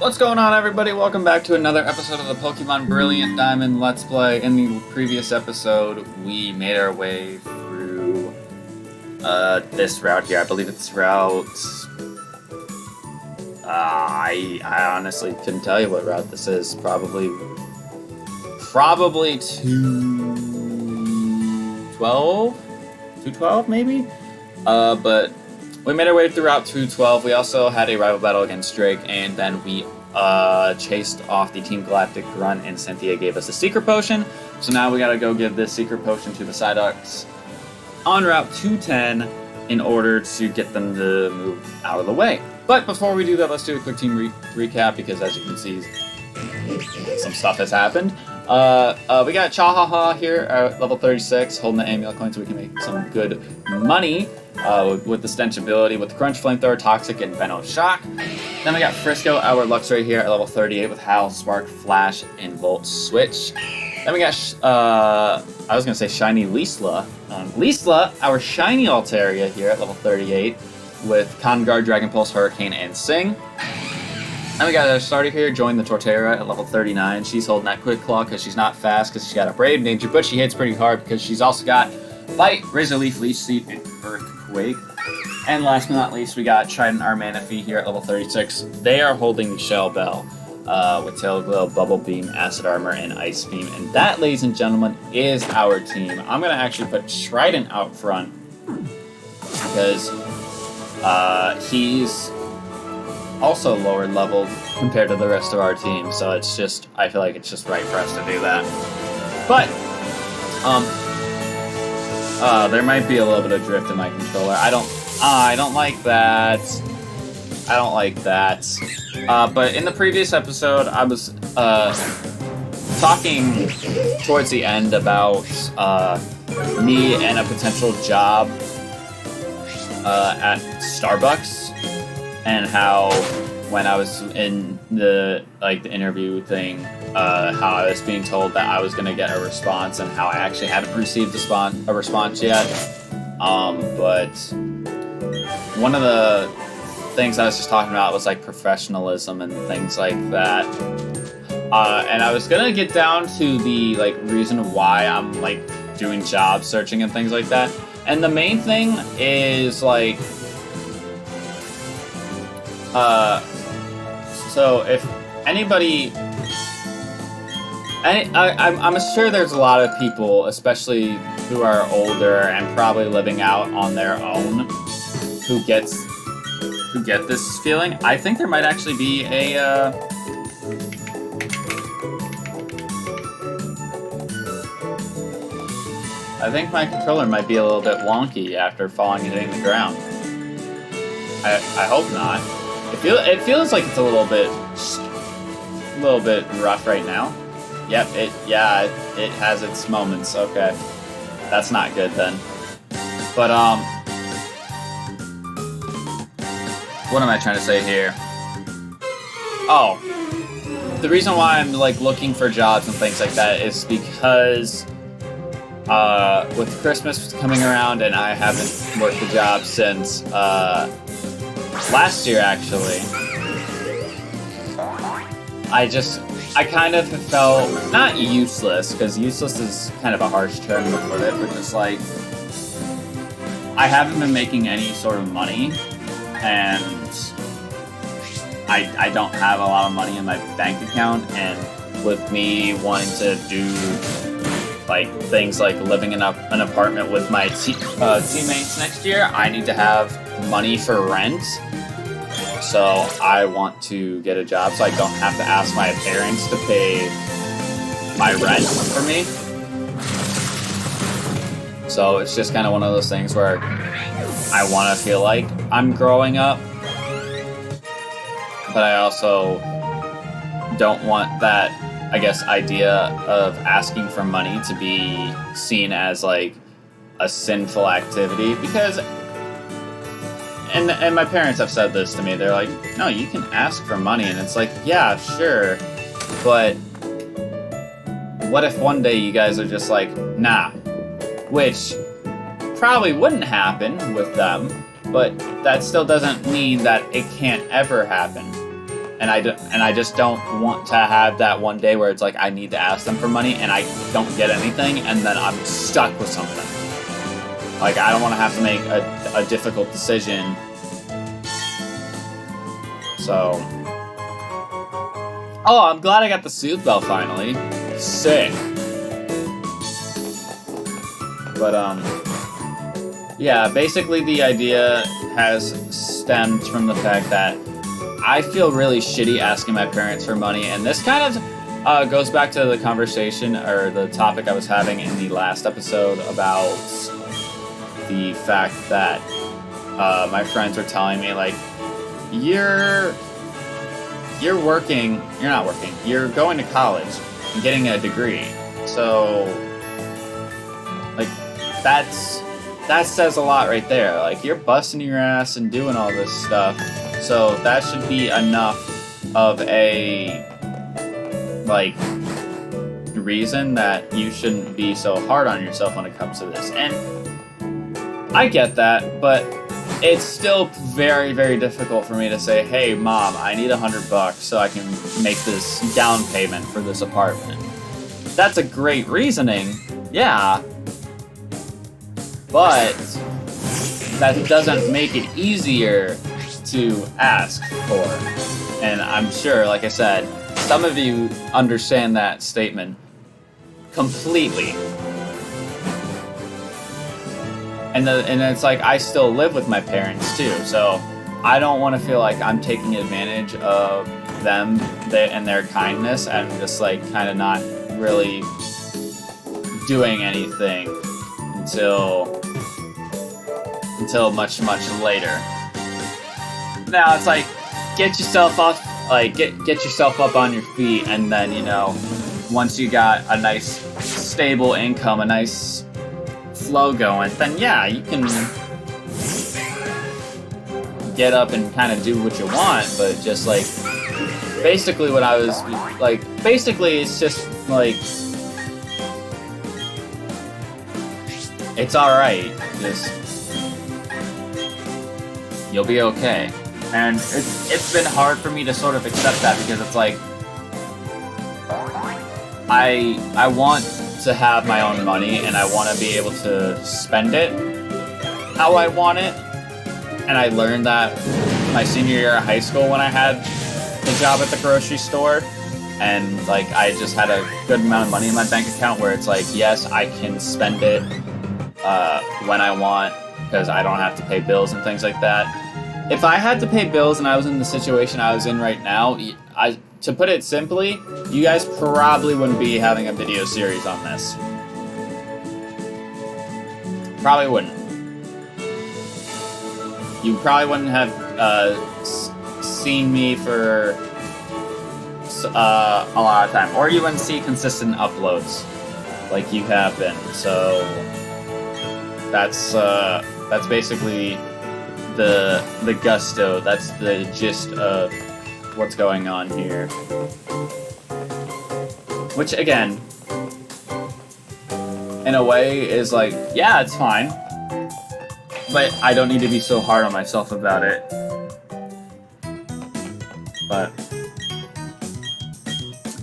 What's going on, everybody? Welcome back to another episode of the Pokemon Brilliant Diamond Let's Play. In the previous episode, we made our way through this route here. I believe it's route... I honestly couldn't tell you what route this is. Probably 212? 212, maybe? But we made our way through Route 212. We also had a rival battle against Drake, and then we chased off the Team Galactic Grunt, and Cynthia gave us a secret potion. So now we gotta go give this secret potion to the Psyducks on Route 210 in order to get them to move out of the way. But before we do that, let's do a quick team recap, because as you can see, some stuff has happened. We got Chahaha here at level 36, holding the amulet coin so we can make some good money with the Stench ability, with the Crunch, Flamethrower, Toxic, and Venom Shock. Then we got Frisco, our Luxray here at level 38 with Howl, Spark, Flash, and Volt Switch. Then we got, I was going to say Shiny Lisla. Lisla, our Shiny Altaria here at level 38 with Conguard, Dragon Pulse, Hurricane, and Sing. Then we got our starter here, Join the Torterra at level 39. She's holding that Quick Claw because she's not fast, because she's got a Brave Nature, but she hits pretty hard because she's also got Bite, Razor Leaf, Leech Seed, and Earthquake. And last but not least, we got Trident, our Manaphy here at level 36. They are holding the Shell Bell with Tail Glow, Bubble Beam, Acid Armor, and Ice Beam. And that, ladies and gentlemen, is our team. I'm going to actually put Trident out front because he's also lower leveled compared to the rest of our team, so it's just, I feel like it's just right for us to do that. But there might be a little bit of drift in my controller. I don't like that. I don't like that. But in the previous episode, I was talking towards the end about me and a potential job at Starbucks. And how, when I was in the interview thing, how I was being told that I was gonna get a response, and how I actually haven't received a response yet. But one of the things I was just talking about was like professionalism and things like that. And I was gonna get down to the reason why I'm doing job searching and things like that. And the main thing is so if anybody, I'm sure there's a lot of people, especially who are older and probably living out on their own, who get this feeling. I think there might actually be a I think my controller might be a little bit wonky after falling and hitting the ground. I hope not. It feels like it's a little bit rough right now. Yep, it has its moments. Okay, that's not good then. But what am I trying to say here? Oh, the reason why I'm looking for jobs and things like that is because with Christmas coming around, and I haven't worked a job since last year, actually. I kind of felt, not useless, because useless is kind of a harsh term to put it, but just I haven't been making any sort of money, and I don't have a lot of money in my bank account, and with me wanting to do things like living in an apartment with my teammates next year, I need to have money for rent. So I want to get a job so I don't have to ask my parents to pay my rent for me. So it's just kind of one of those things where I want to feel like I'm growing up, but I also don't want that, I guess, idea of asking for money to be seen as a sinful activity, because and my parents have said this to me. They're like, no, you can ask for money, and it's yeah, sure, but what if one day you guys are just nah, which probably wouldn't happen with them, but that still doesn't mean that it can't ever happen. and I just don't want to have that one day where it's like I need to ask them for money and I don't get anything, and then I'm stuck with something. Like, I don't want to have to make a difficult decision. So, oh, I'm glad I got the soothe bell finally. Sick. But yeah, basically the idea has stemmed from the fact that I feel really shitty asking my parents for money, and this kind of goes back to the conversation or the topic I was having in the last episode about the fact that my friends were telling me, like, you're not working, you're going to college and getting a degree, so, like, that says a lot right there. Like, you're busting your ass and doing all this stuff, so that should be enough of a, like, reason that you shouldn't be so hard on yourself when it comes to this. And I get that, but it's still very, very difficult for me to say, hey, Mom, I need $100 so I can make this down payment for this apartment. That's a great reasoning, yeah, but that doesn't make it easier to ask for. And I'm sure, like I said, some of you understand that statement completely. And it's like, I still live with my parents too, so I don't want to feel like I'm taking advantage of them and their kindness and just like kind of not really doing anything until much later. Now it's like, get yourself off, like get yourself up on your feet, and then, you know, once you got a nice stable income, a nice flow going, then yeah, you can get up and kind of do what you want. But just like, basically what I was like, basically it's just like, it's alright, just, you'll be okay. And it's been hard for me to sort of accept that, because it's like, I want to have my own money, and I want to be able to spend it how I want it. And I learned that my senior year of high school when I had the job at the grocery store, and like I just had a good amount of money in my bank account where it's like, yes, I can spend it when I want, because I don't have to pay bills and things like that. If I had to pay bills and I was in the situation I was in right now, to put it simply, you guys probably wouldn't be having a video series on this. Probably wouldn't. You probably wouldn't have seen me for a lot of time, or you wouldn't see consistent uploads like you have been. So that's basically the gusto. That's the gist of what's going on here. Which, again, in a way is like, yeah, it's fine, but I don't need to be so hard on myself about it. But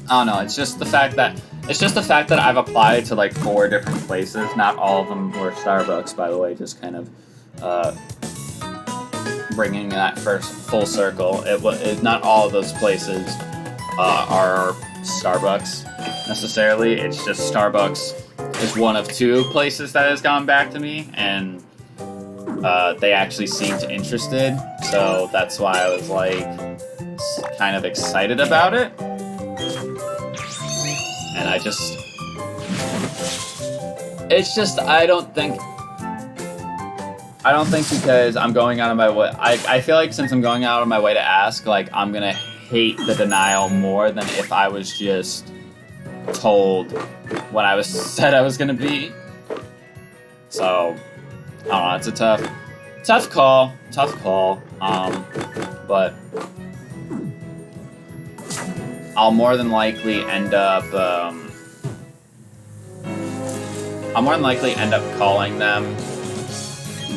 I don't know, it's just the fact that I've applied to like 4 different places. Not all of them were Starbucks, by the way, just kind of bringing that first full circle. Not all of those places are Starbucks necessarily. It's just Starbucks is one of 2 places that has gone back to me, and they actually seemed interested, so that's why I was like kind of excited about it. And it's just I don't think because I'm going out of my way, I feel like since I'm going out of my way to ask, like, I'm gonna hate the denial more than if I was just told what I said I was gonna be. So, I don't know, it's a tough call, but I'll more than likely end up calling them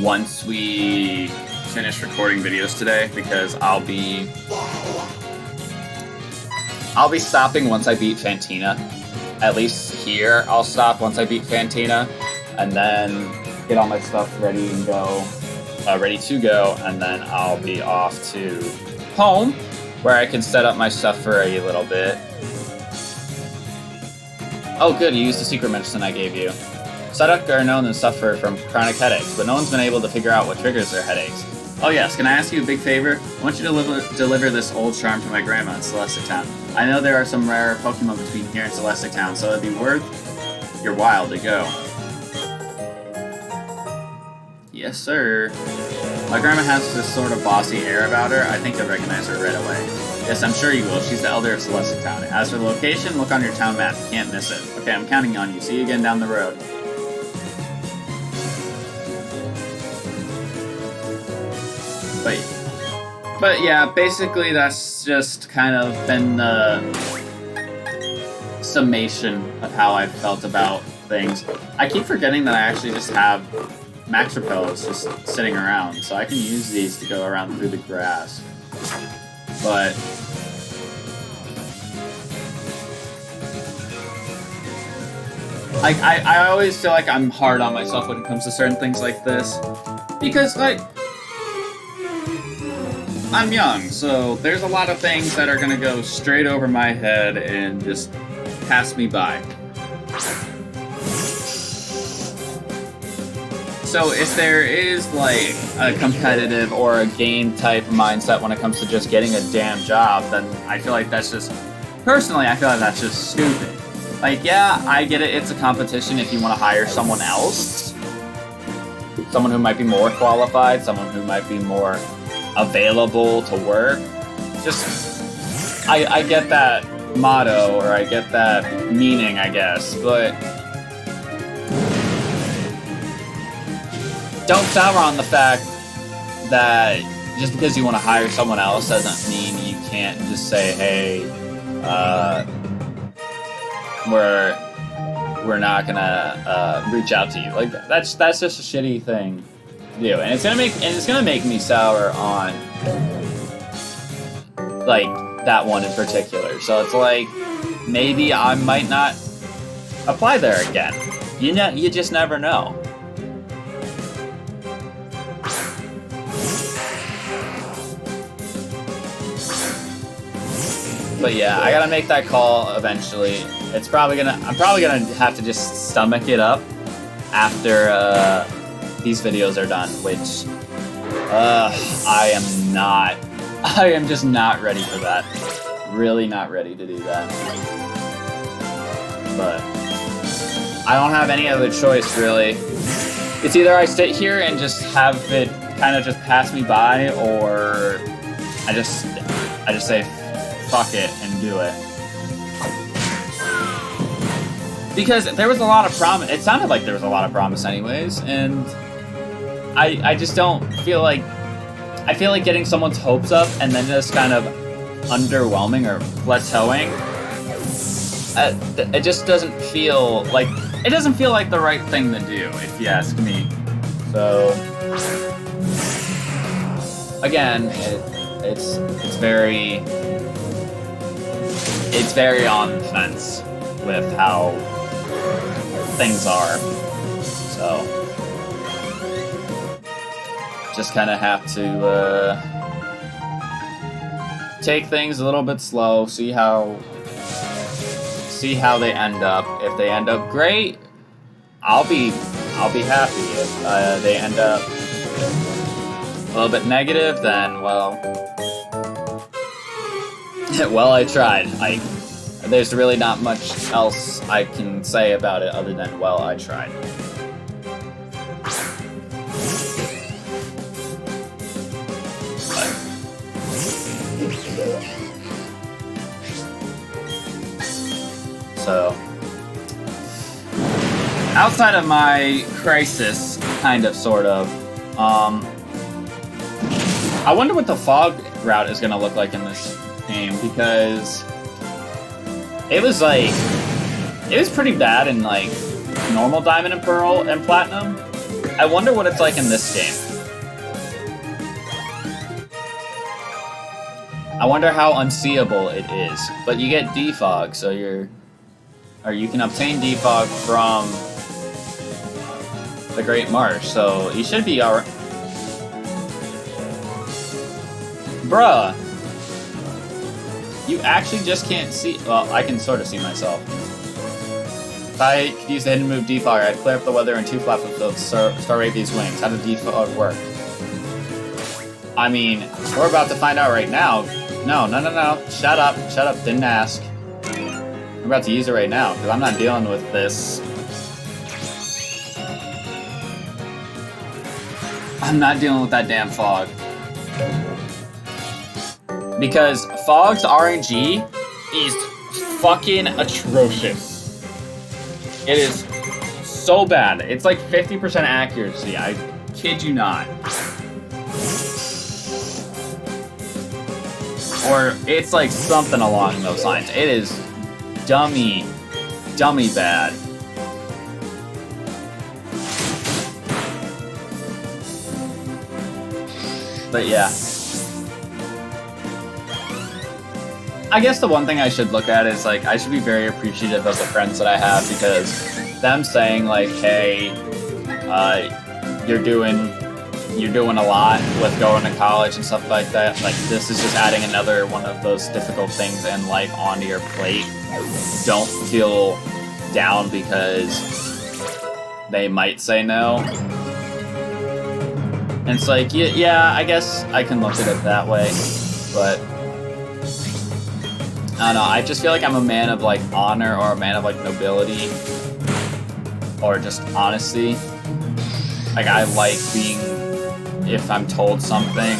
once we finish recording videos today, because I'll be I'll be stopping once I beat Fantina. At least here, I'll stop once I beat Fantina, and then get all my stuff ready and go, ready to go, and then I'll be off to home, where I can set up my stuff for a little bit. Oh good, you used the secret medicine I gave you. Sadok are known to suffer from chronic headaches, but no one's been able to figure out what triggers their headaches. Oh yes, can I ask you a big favor? I want you to deliver this old charm to my grandma in Celestic Town. I know there are some rare Pokemon between here and Celestic Town, so it'd be worth your while to go. Yes, sir. My grandma has this sort of bossy air about her. I think you'll recognize her right away. Yes, I'm sure you will. She's the elder of Celestic Town. As for the location, look on your town map. You can't miss it. Okay, I'm counting on you. See you again down the road. But yeah, basically that's just kind of been the summation of how I felt about things. I keep forgetting that I actually just have Max Repels just sitting around, so I can use these to go around through the grass. But I always feel like I'm hard on myself when it comes to certain things like this, because like, I'm young, so there's a lot of things that are gonna go straight over my head and just pass me by. So if there is like a competitive or a game type mindset when it comes to just getting a damn job, then I feel like that's just, personally, I feel like that's just stupid. Like, yeah, I get it, it's a competition if you want to hire someone else. Someone who might be more qualified, someone who might be more available to work. Just, I get that motto, or I get that meaning, I guess, but don't sour on the fact that just because you want to hire someone else doesn't mean you can't just say, hey, we're not gonna reach out to you. Like, that's just a shitty thing to do, and it's gonna make me sour on like that one in particular. So it's like, maybe I might not apply there again. You just never know. But yeah, I gotta make that call eventually. I'm probably gonna have to just stomach it up after these videos are done, which I am just not ready for that. Really not ready to do that. But I don't have any other choice, really. It's either I sit here and just have it kind of just pass me by, or I just say fuck it and do it. Because there was a lot of promise. It sounded like there was a lot of promise anyways, and I just don't feel like, I feel like getting someone's hopes up and then just kind of underwhelming or plateauing, it just doesn't feel like, the right thing to do, if you ask me. So again, it's very on the fence with how things are. So just kind of have to take things a little bit slow, see how they end up. If they end up great, I'll be happy. If they end up a little bit negative, then well, I tried. There's really not much else I can say about it other than, well, I tried. So, outside of my crisis, kind of, sort of, I wonder what the fog route is going to look like in this game, because it was pretty bad in like normal Diamond and Pearl and Platinum. I wonder what it's like in this game. I wonder how unseeable it is. But you get defog, so you can obtain defog from the Great Marsh, so you should be alright. Bruh! You actually just can't see. Well, I can sort of see myself. If I could use the hidden move defog, I'd clear up the weather in 2 flaps with Staravia's wings. How does defog work? I mean, we're about to find out right now. No. Shut up. Didn't ask. I'm about to use it right now, because I'm not dealing with this. I'm not dealing with that damn fog. Because fog's RNG is fucking atrocious. It is so bad. It's like 50% accuracy. I kid you not. Or it's like something along those lines. It is dummy bad. But yeah. I guess the one thing I should look at is, like, I should be very appreciative of the friends that I have, because them saying, like, hey, you're doing a lot with going to college and stuff like that. Like, this is just adding another one of those difficult things in life onto your plate. Don't feel down because they might say no. And it's like, yeah, I guess I can look at it that way, but I don't know, I just feel like I'm a man of, like, honor, or a man of, like, nobility, or just honesty. Like, I like being, if I'm told something,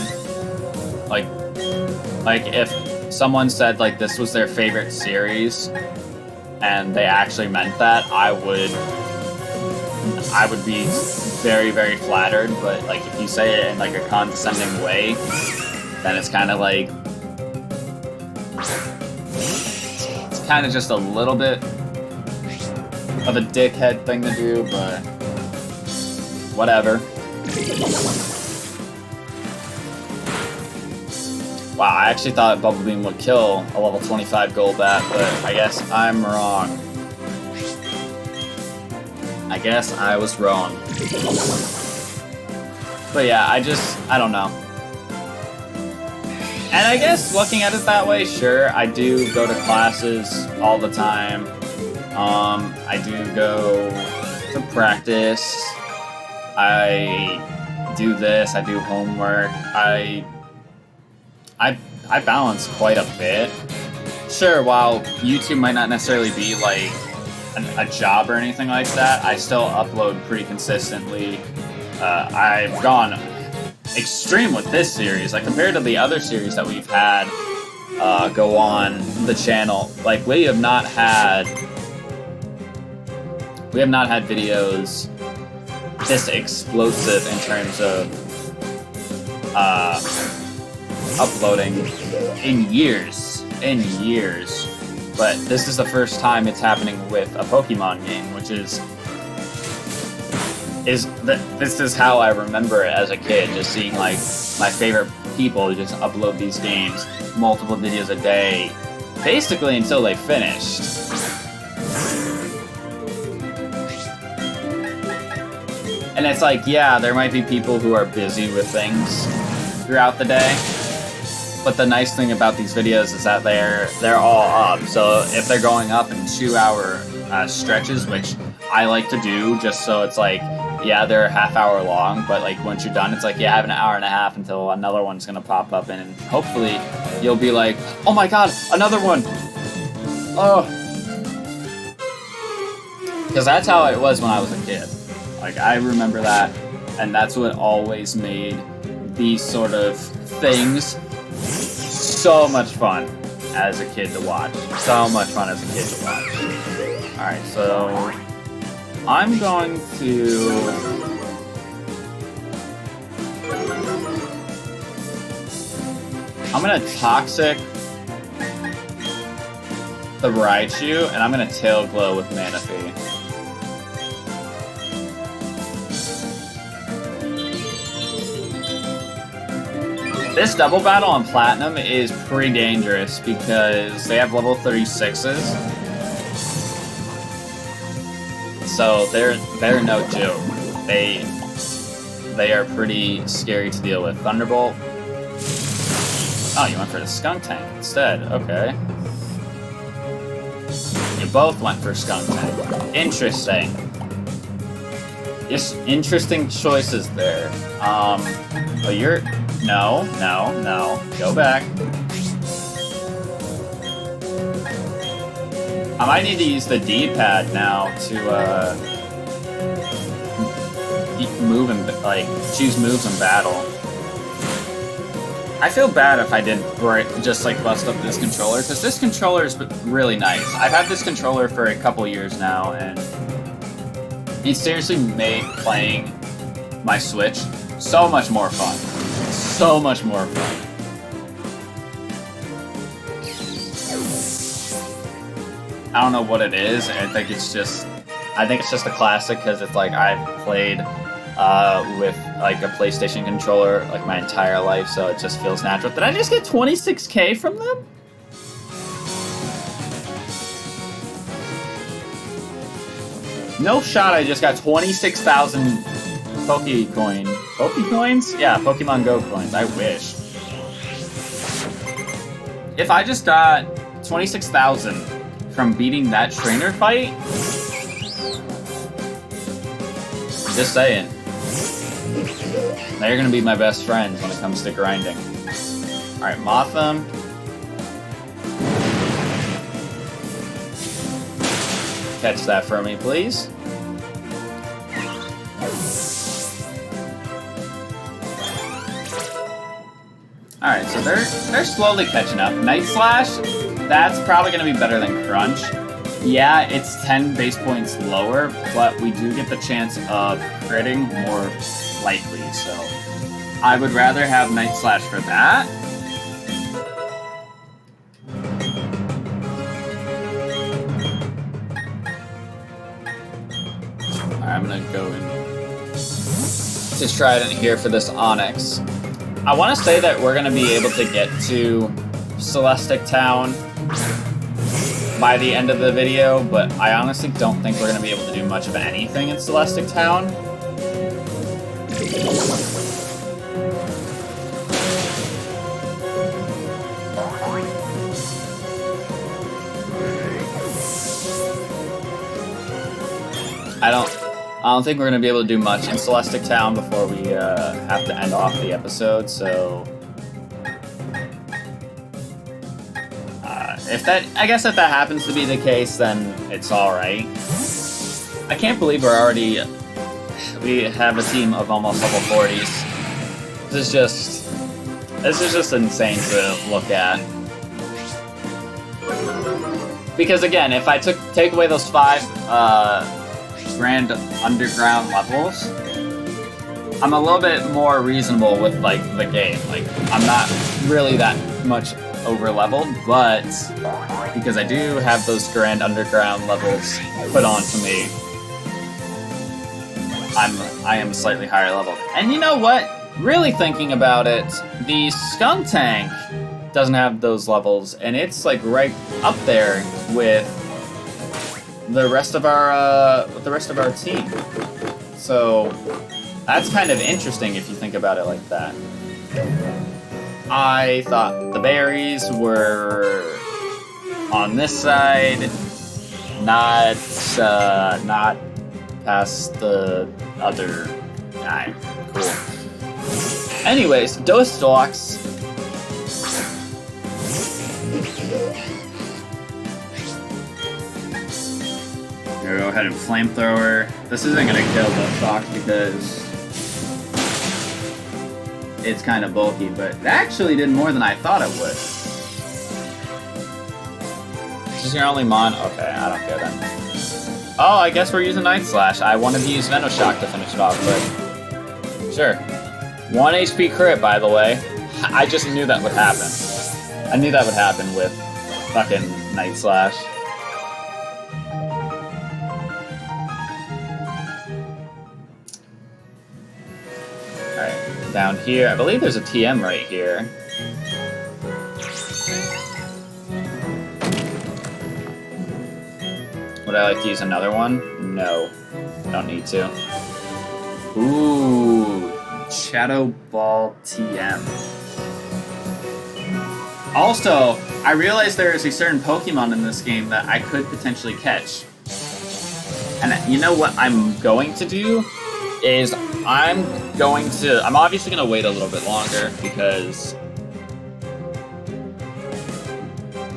like if someone said, like, this was their favorite series, and they actually meant that, I would be very, very flattered. But, like, if you say it in, like, a condescending way, then it's kind of like, it's kind of just a little bit of a dickhead thing to do, but whatever. Wow, I actually thought Bubble Beam would kill a level 25 Golbat, but I guess I'm wrong. I guess I was wrong. But yeah, I don't know. And I guess looking at it that way, sure, I do go to classes all the time. I do go to practice. I do this, I do homework. I balance quite a bit. Sure, while YouTube might not necessarily be like a job or anything like that, I still upload pretty consistently. I've gone extreme with this series, like compared to the other series that we've had go on the channel. Like, we have not had videos this explosive in terms of uploading in years. But this is the first time it's happening with a Pokemon game, which is this is how I remember it as a kid, just seeing like my favorite people just upload these games, multiple videos a day, basically until they finished. And it's like, yeah, there might be people who are busy with things throughout the day, but the nice thing about these videos is that they're all up. So if they're going up in 2-hour stretches, which I like to do, just so it's like, yeah, they're a half-hour long, but like once you're done, it's like, yeah, I have an hour and a half until another one's gonna pop up, and hopefully you'll be like, oh my god, another one! Oh, because that's how it was when I was a kid. Like, I remember that, and that's what always made these sort of things so much fun as a kid to watch. So much fun as a kid to watch. Alright, so I'm going to Toxic the Raichu, and I'm gonna Tail Glow with Manaphy. This double battle on Platinum is pretty dangerous because they have level 36s. So they're no joke. They are pretty scary to deal with. Thunderbolt. Oh, you went for the Skunk Tank instead. Okay. You both went for Skunk Tank. Interesting. Just interesting choices there. Oh, you're... No. Go back. I might need to use the D-pad now to, move and, like, choose moves in battle. I feel bad if I didn't just, like, bust up this controller, because this controller is really nice. I've had this controller for a couple years now, and it seriously made playing my Switch so much more fun. So much more fun. I don't know what it is. I think it's just a classic because it's like I've played with like a PlayStation controller like my entire life, so it just feels natural. Did I just get 26K from them? No shot, I just got 26,000 Pokecoins? Yeah, Pokemon Go coins. I wish. If I just got 26,000 from beating that trainer fight, just saying. They're gonna be my best friends when it comes to grinding. Alright, Motham. Catch that for me, please. Alright, so they're slowly catching up. Night Slash, that's probably going to be better than Crunch. Yeah, it's 10 base points lower, but we do get the chance of critting more likely, so I would rather have Night Slash for that. Alright, I'm going to go in to Trident here for this Onyx. I want to say that we're going to be able to get to Celestic Town by the end of the video, but I honestly don't think we're going to be able to do much of anything in Celestic Town. I don't think we're going to be able to do much in Celestic Town before we have to end off the episode, so... I guess if that happens to be the case, then it's alright. I can't believe we have a team of almost level 40s. This is just insane to look at. Because again, if I take away those 5, Grand Underground levels, I'm a little bit more reasonable with like the game. Like I'm not really that much over leveled, but because I do have those Grand Underground levels put on to me, I am slightly higher leveled. And you know what? Really thinking about it, the Skunk Tank doesn't have those levels, and it's like right up there with the rest of our team. So that's kind of interesting if you think about it like that. I thought the berries were on this side, not past the other guy. Cool. Anyways, Dustox. Go ahead and flamethrower. This isn't gonna kill Dustox because it's kind of bulky, but it actually did more than I thought it would. This is your only mon? Okay, I don't care then. Oh, I guess we're using Night Slash. I wanted to use Venoshock to finish it off, but sure. 1 HP crit, by the way. I just knew that would happen. I knew that would happen with fucking Night Slash. down here. I believe there's a TM right here. Would I like to use another one? No. Don't need to. Ooh. Shadow Ball TM. Also, I realized there is a certain Pokemon in this game that I could potentially catch. And you know what I'm going to do? Is I'm obviously going to wait a little bit longer because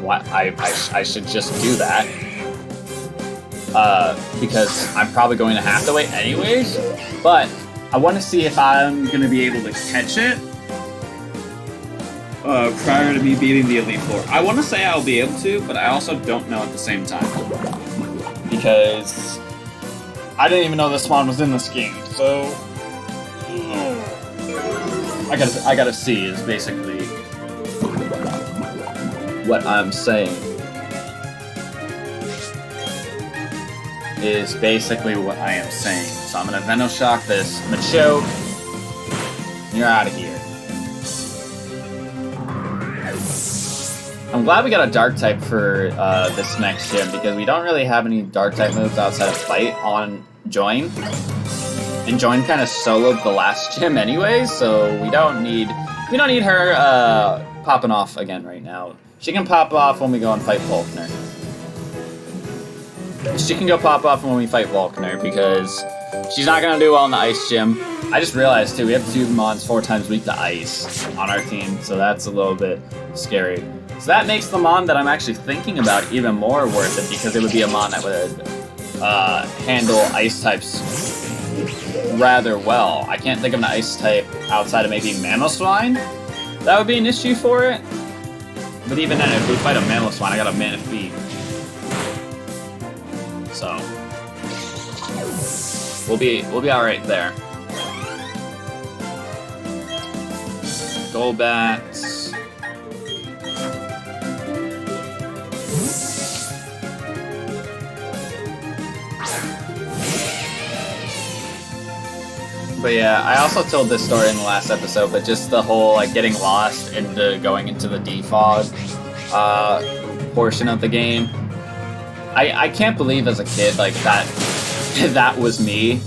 I should just do that. Because I'm probably going to have to wait anyways, but I want to see if I'm going to be able to catch it prior to me beating the Elite Four. I want to say I'll be able to, but I also don't know at the same time. Because I didn't even know this spawn was in this game, so I gotta see is basically what I'm saying. Is basically what I am saying. So I'm gonna Venoshock this Machoke. You're out of here. I'm glad we got a Dark type for this next gym because we don't really have any Dark type moves outside of Fight on Join. And Join kind of soloed the last gym anyway, so we don't need her popping off again right now. She can pop off when we go and fight Volkner. She can go pop off when we fight Volkner because she's not gonna do well in the Ice Gym. I just realized too, we have 2 Mons 4 times weak to Ice on our team, so that's a little bit scary. So that makes the Mon that I'm actually thinking about even more worth it because it would be a Mon that would handle Ice types rather well. I can't think of an Ice type outside of maybe Mamoswine. That would be an issue for it. But even then, if we fight a Mamoswine, I got a Manaphy. So we'll be alright there. Golbats. But yeah, I also told this story in the last episode, but just the whole like getting lost into going into the defog portion of the game. I can't believe as a kid like that was me.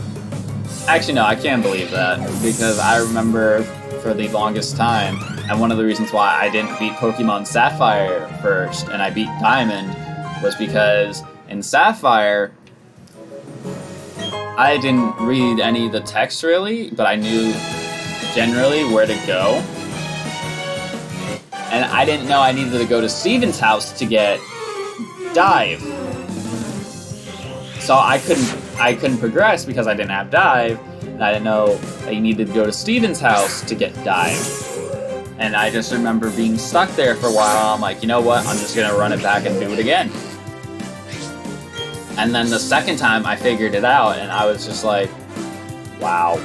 Actually no, I can't believe that because I remember for the longest time, and one of the reasons why I didn't beat Pokemon Sapphire first and I beat Diamond was because in Sapphire I didn't read any of the text really, but I knew generally where to go. And I didn't know I needed to go to Steven's house to get Dive. So I couldn't progress because I didn't have Dive, and I didn't know that you needed to go to Steven's house to get Dive. And I just remember being stuck there for a while. I'm like, you know what? I'm just gonna run it back and do it again. And then the second time I figured it out, and I was just like, wow.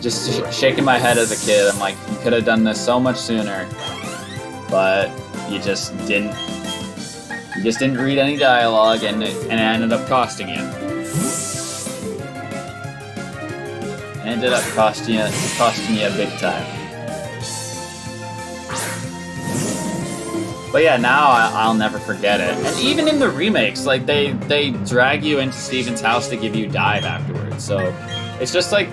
Just shaking my head as a kid. I'm like, you could have done this so much sooner, but you just didn't. You just didn't read any dialogue, and it ended up costing you. It ended up costing you big time. But yeah, now I'll never forget it. And even in the remakes, like they drag you into Steven's house to give you Dive afterwards. So it's just like,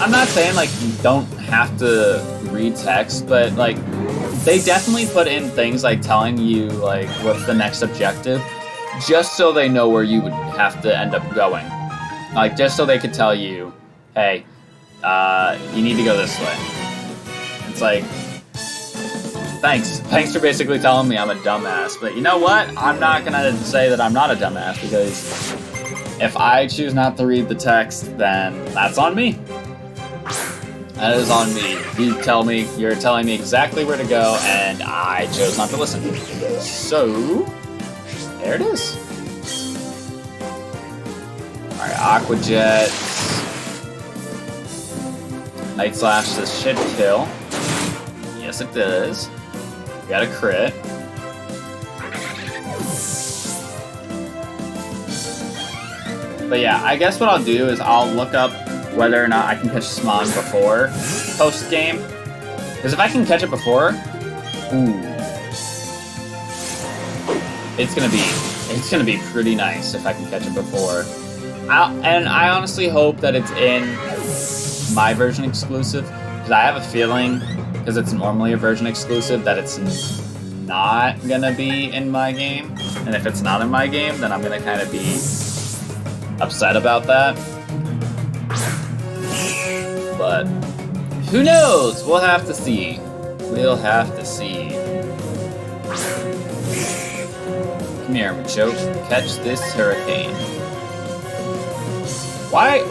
I'm not saying like you don't have to read text, but like they definitely put in things like telling you like what's the next objective, just so they know where you would have to end up going. Like just so they could tell you, hey, you need to go this way. It's like, Thanks for basically telling me I'm a dumbass. But you know what? I'm not gonna say that I'm not a dumbass because if I choose not to read the text, then that's on me. That is on me. You're telling me exactly where to go, and I chose not to listen. So, there it is. Alright, Aqua Jet. Night Slash this should kill. Yes, it does. Got a crit. But yeah, I guess what I'll do is I'll look up whether or not I can catch Smon before post-game. Because if I can catch it before, ooh, it's gonna be pretty nice if I can catch it before. And I honestly hope that it's in my version exclusive, because I have a feeling, because it's normally a version exclusive, that it's not gonna be in my game. And if it's not in my game, then I'm gonna kind of be upset about that. But who knows? We'll have to see. We'll have to see. Come here, Machoke. Catch this hurricane. Why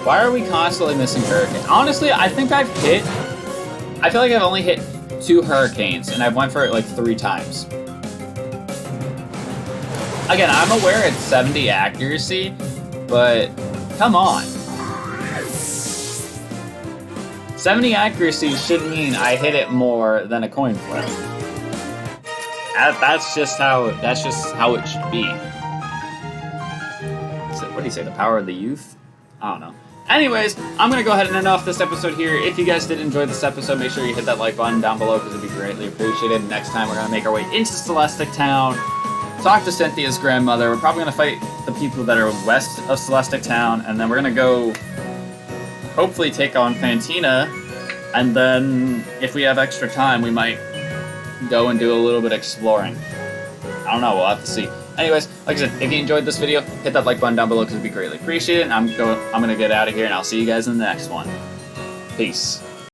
are we constantly missing hurricanes? Honestly, I think I feel like I've only hit 2 hurricanes, and I've went for it like 3 times. Again, I'm aware it's 70 accuracy, but come on. 70 accuracy should mean I hit it more than a coin flip. That's just how it should be. So, what do you say? The power of the youth? I don't know. Anyways, I'm gonna go ahead and end off this episode here. If you guys did enjoy this episode, make sure you hit that like button down below because it'd be greatly appreciated. Next time, we're gonna make our way into Celestic Town, talk to Cynthia's grandmother. We're probably gonna fight the people that are west of Celestic Town, and then we're gonna go hopefully take on Fantina. And then, if we have extra time, we might go and do a little bit of exploring. I don't know, we'll have to see. Anyways, like I said, if you enjoyed this video, hit that like button down below because it'd be greatly appreciated. I'm gonna get out of here, and I'll see you guys in the next one. Peace.